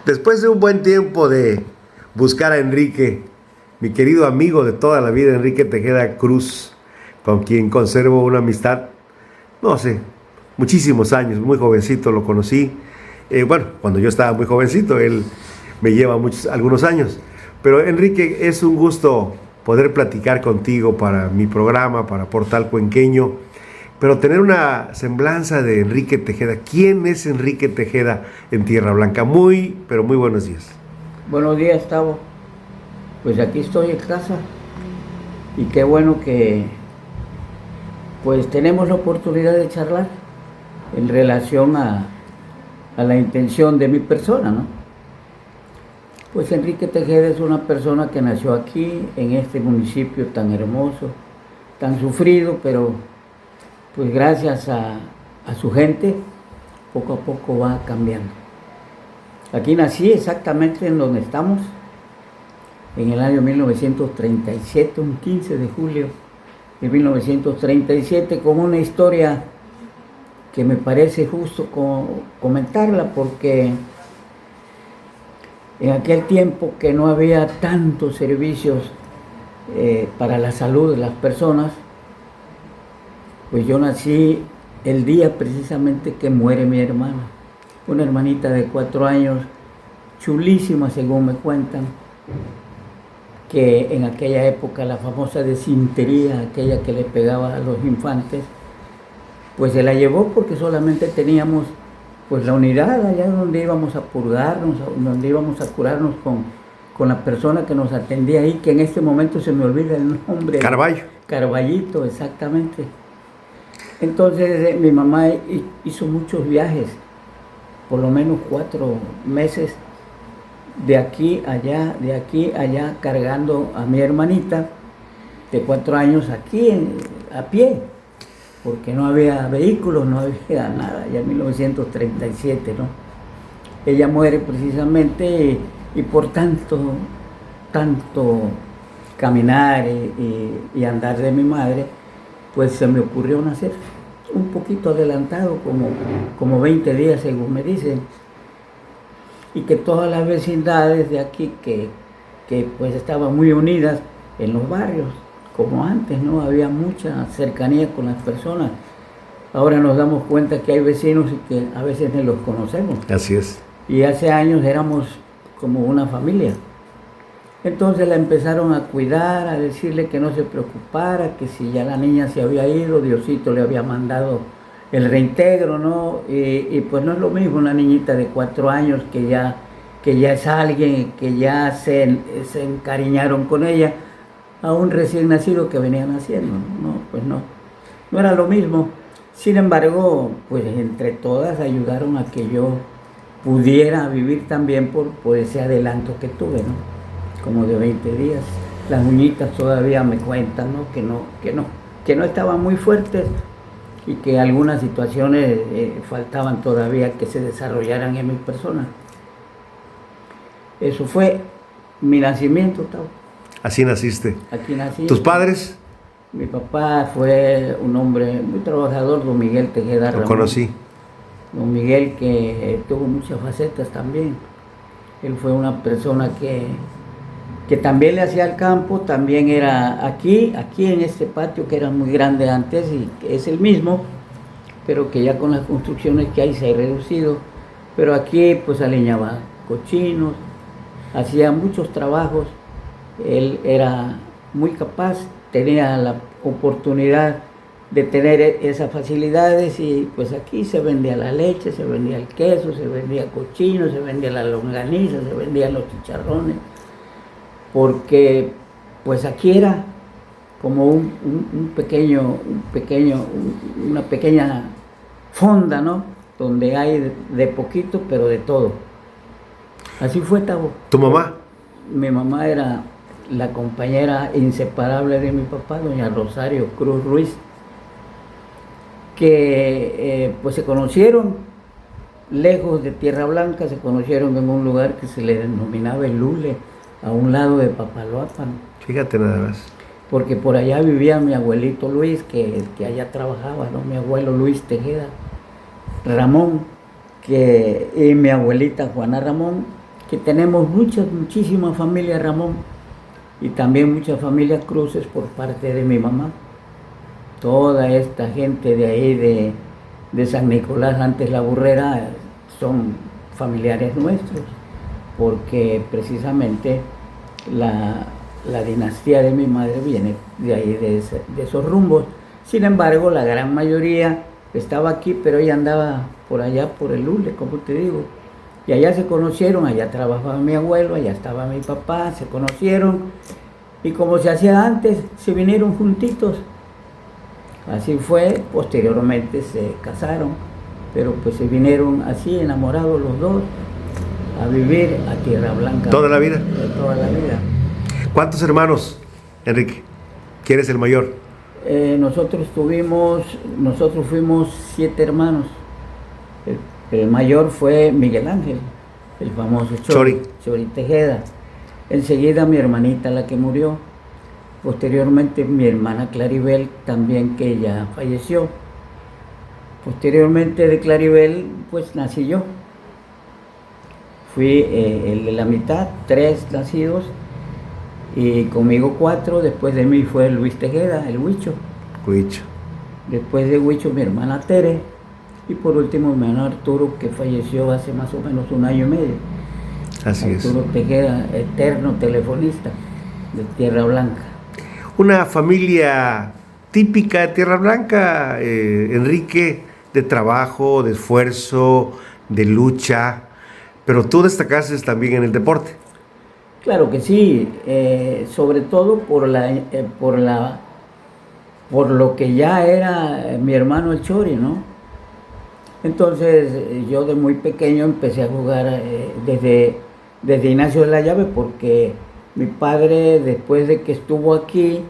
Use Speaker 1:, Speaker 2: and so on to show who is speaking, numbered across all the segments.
Speaker 1: Después de un buen tiempo de buscar a Enrique, mi querido amigo de toda la vida, Enrique Tejeda Cruz, con quien conservo una amistad, no sé, muchísimos años, muy jovencito lo conocí. Bueno, cuando yo estaba muy jovencito, él me lleva algunos años. Pero Enrique, es un gusto poder platicar contigo para mi programa, para Portal Cuenqueño, pero tener una semblanza de Enrique Tejeda. ¿Quién es Enrique Tejeda en Tierra Blanca? Pero muy buenos días.
Speaker 2: Buenos días, Tavo. Pues aquí estoy en casa y qué bueno que pues tenemos la oportunidad de charlar en relación a la intención de mi persona, ¿no? Pues Enrique Tejeda es una persona que nació aquí, en este municipio tan hermoso, tan sufrido, pero pues gracias a su gente, poco a poco va cambiando. Aquí nací exactamente en donde estamos, en el año 1937, un 15 de julio de 1937, con una historia que me parece justo comentarla, porque en aquel tiempo que no había tantos servicios para la salud de las personas, pues yo nací el día precisamente que muere mi hermana, una hermanita de 4 años, chulísima según me cuentan, que en aquella época la famosa desintería, aquella que le pegaba a los infantes, pues se la llevó porque solamente teníamos pues la unidad allá donde íbamos a purgarnos, donde íbamos a curarnos con la persona que nos atendía ahí, que en este momento se me olvida el nombre.
Speaker 1: Carballo.
Speaker 2: Carballito, exactamente. Entonces mi mamá hizo muchos viajes, por lo menos 4 meses, de aquí allá, cargando a mi hermanita de 4 años aquí a pie, porque no había vehículos, no había nada, ya en 1937, ¿no? Ella muere precisamente y por tanto caminar y andar de mi madre, pues se me ocurrió nacer un poquito adelantado, como 20 días según me dicen, y que todas las vecindades de aquí que pues estaban muy unidas en los barrios, como antes, ¿no? Había mucha cercanía con las personas. Ahora nos damos cuenta que hay vecinos y que a veces ni los conocemos.
Speaker 1: Así es.
Speaker 2: Y hace años éramos como una familia. Entonces la empezaron a cuidar, a decirle que no se preocupara, que si ya la niña se había ido, Diosito le había mandado el reintegro, ¿no? Y pues no es lo mismo una niñita de 4 años que ya es alguien, que ya se encariñaron con ella, a un recién nacido que venía naciendo, ¿no? Pues no era lo mismo. Sin embargo, pues entre todas ayudaron a que yo pudiera vivir también por ese adelanto que tuve, ¿no? Como de 20 días. Las uñitas todavía me cuentan, ¿no? Que no estaban muy fuertes y que algunas situaciones faltaban todavía que se desarrollaran en mi persona. Eso fue mi nacimiento, Tavo.
Speaker 1: Así naciste.
Speaker 2: Aquí nací.
Speaker 1: ¿Tus padres?
Speaker 2: Mi papá fue un hombre muy trabajador, don Miguel Tejeda Ramón.
Speaker 1: Lo conocí.
Speaker 2: Don Miguel, que tuvo muchas facetas también. Él fue una persona que también le hacía al campo, también era aquí en este patio que era muy grande antes y que es el mismo, pero que ya con las construcciones que hay se ha reducido. Pero aquí pues aliñaba cochinos, hacía muchos trabajos. Él era muy capaz, tenía la oportunidad de tener esas facilidades y pues aquí se vendía la leche, se vendía el queso, se vendía cochino, se vendía la longaniza, se vendían los chicharrones, porque pues aquí era como una pequeña fonda, ¿no? Donde hay de poquito, pero de todo. Así fue, Tavo.
Speaker 1: ¿Tu mamá?
Speaker 2: Mi mamá era la compañera inseparable de mi papá, doña Rosario Cruz Ruiz, que pues se conocieron lejos de Tierra Blanca, se conocieron en un lugar que se le denominaba el Lule, a un lado de Papaloapan.
Speaker 1: Fíjate nada más.
Speaker 2: Porque por allá vivía mi abuelito Luis, que allá trabajaba, ¿no? Mi abuelo Luis Tejeda Ramón, y mi abuelita Juana Ramón, que tenemos muchísimas familias Ramón, y también muchas familias Cruces por parte de mi mamá. Toda esta gente de ahí de San Nicolás, antes La Burrera, son familiares nuestros, porque precisamente la dinastía de mi madre viene de ahí, de esos rumbos. Sin embargo, la gran mayoría estaba aquí, pero ella andaba por allá, por el Lule, como te digo. Y allá se conocieron, allá trabajaba mi abuelo, allá estaba mi papá, se conocieron. Y como se hacía antes, se vinieron juntitos. Así fue, posteriormente se casaron, pero pues se vinieron así, enamorados los dos, a vivir a Tierra Blanca.
Speaker 1: ¿Toda la vida?
Speaker 2: Toda la vida.
Speaker 1: ¿Cuántos hermanos, Enrique? ¿Quién es el mayor?
Speaker 2: Nosotros fuimos 7 hermanos. El mayor fue Miguel Ángel, el famoso Chori Tejeda. Enseguida mi hermanita, la que murió. Posteriormente mi hermana Claribel, también, que ella falleció. Posteriormente de Claribel, pues nací yo. Fui el de la mitad, 3 nacidos, y conmigo 4. Después de mí fue Luis Tejeda, el Huicho. Después de Huicho, mi hermana Tere, y por último mi hermano Arturo, que falleció hace más o menos 1 año y medio.
Speaker 1: Así
Speaker 2: Arturo Tejeda, eterno telefonista de Tierra Blanca.
Speaker 1: Una familia típica de Tierra Blanca, Enrique, de trabajo, de esfuerzo, de lucha, pero tú destacaste también en el deporte.
Speaker 2: Claro que sí, sobre todo por lo que ya era mi hermano el Chori, ¿no? Entonces yo de muy pequeño empecé a jugar desde Ignacio de la Llave, porque mi padre, después de que estuvo aquí,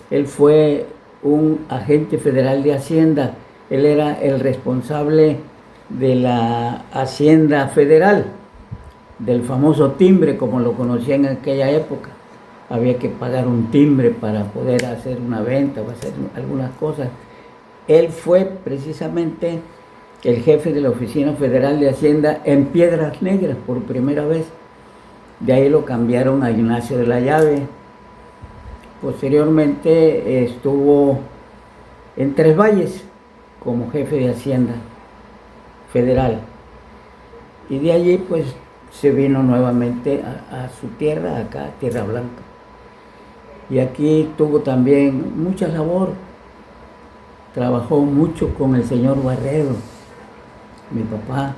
Speaker 2: él fue un agente federal de Hacienda. Él era el responsable de la Hacienda Federal, del famoso timbre, como lo conocían en aquella época. Había que pagar un timbre para poder hacer una venta o hacer algunas cosas. Él fue precisamente el jefe de la Oficina Federal de Hacienda en Piedras Negras por primera vez. De ahí lo cambiaron a Ignacio de la Llave. Posteriormente estuvo en Tres Valles como jefe de Hacienda Federal. Y de allí pues se vino nuevamente a su tierra, acá, Tierra Blanca. Y aquí tuvo también mucha labor. Trabajó mucho con el señor Barredo. Mi papá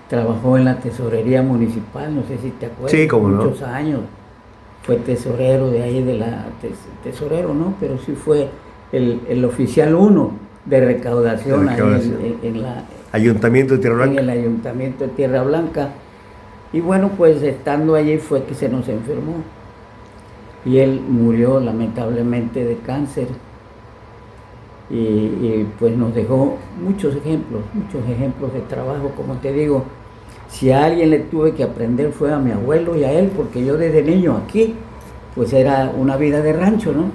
Speaker 2: trabajó en la tesorería municipal, no sé si te acuerdas.
Speaker 1: Sí, cómo no.
Speaker 2: Muchos años. Fue tesorero de ahí, tesorero, ¿no? Pero sí fue el oficial 1 de recaudación, ahí en el
Speaker 1: Ayuntamiento de Tierra Blanca.
Speaker 2: En el Ayuntamiento de Tierra Blanca. Y bueno, pues estando allí fue que se nos enfermó. Y él murió lamentablemente de cáncer. Y pues nos dejó muchos ejemplos de trabajo. Como te digo, si a alguien le tuve que aprender fue a mi abuelo y a él, porque yo desde niño aquí, pues era una vida de rancho, ¿no?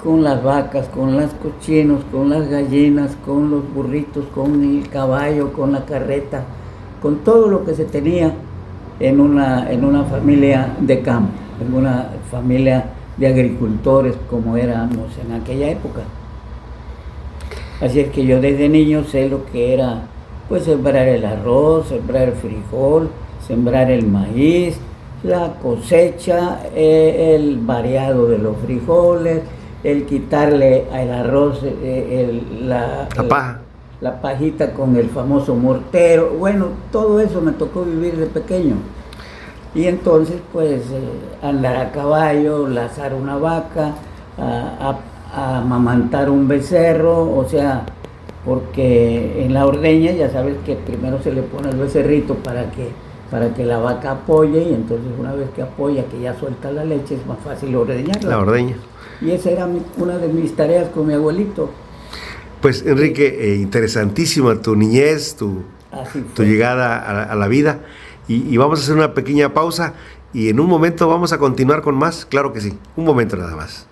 Speaker 2: Con las vacas, con los cochinos, con las gallinas, con los burritos, con el caballo, con la carreta, con todo lo que se tenía en una familia de campo, en una familia de agricultores como éramos en aquella época. Así es que yo desde niño sé lo que era, pues, sembrar el arroz, sembrar el frijol, sembrar el maíz, la cosecha, el variado de los frijoles, el quitarle al arroz la pajita con el famoso mortero. Bueno, todo eso me tocó vivir de pequeño. Y entonces, pues, andar a caballo, lazar una vaca, a amamantar un becerro, o sea, porque en la ordeña ya sabes que primero se le pone el becerrito para que la vaca apoye, y entonces una vez que apoya, que ya suelta la leche, es más fácil ordeñarla.
Speaker 1: La ordeña.
Speaker 2: Y esa era una de mis tareas con mi abuelito.
Speaker 1: Pues Enrique, interesantísima tu niñez, tu llegada a la vida, y vamos a hacer una pequeña pausa y en un momento vamos a continuar con más, claro que sí, un momento nada más.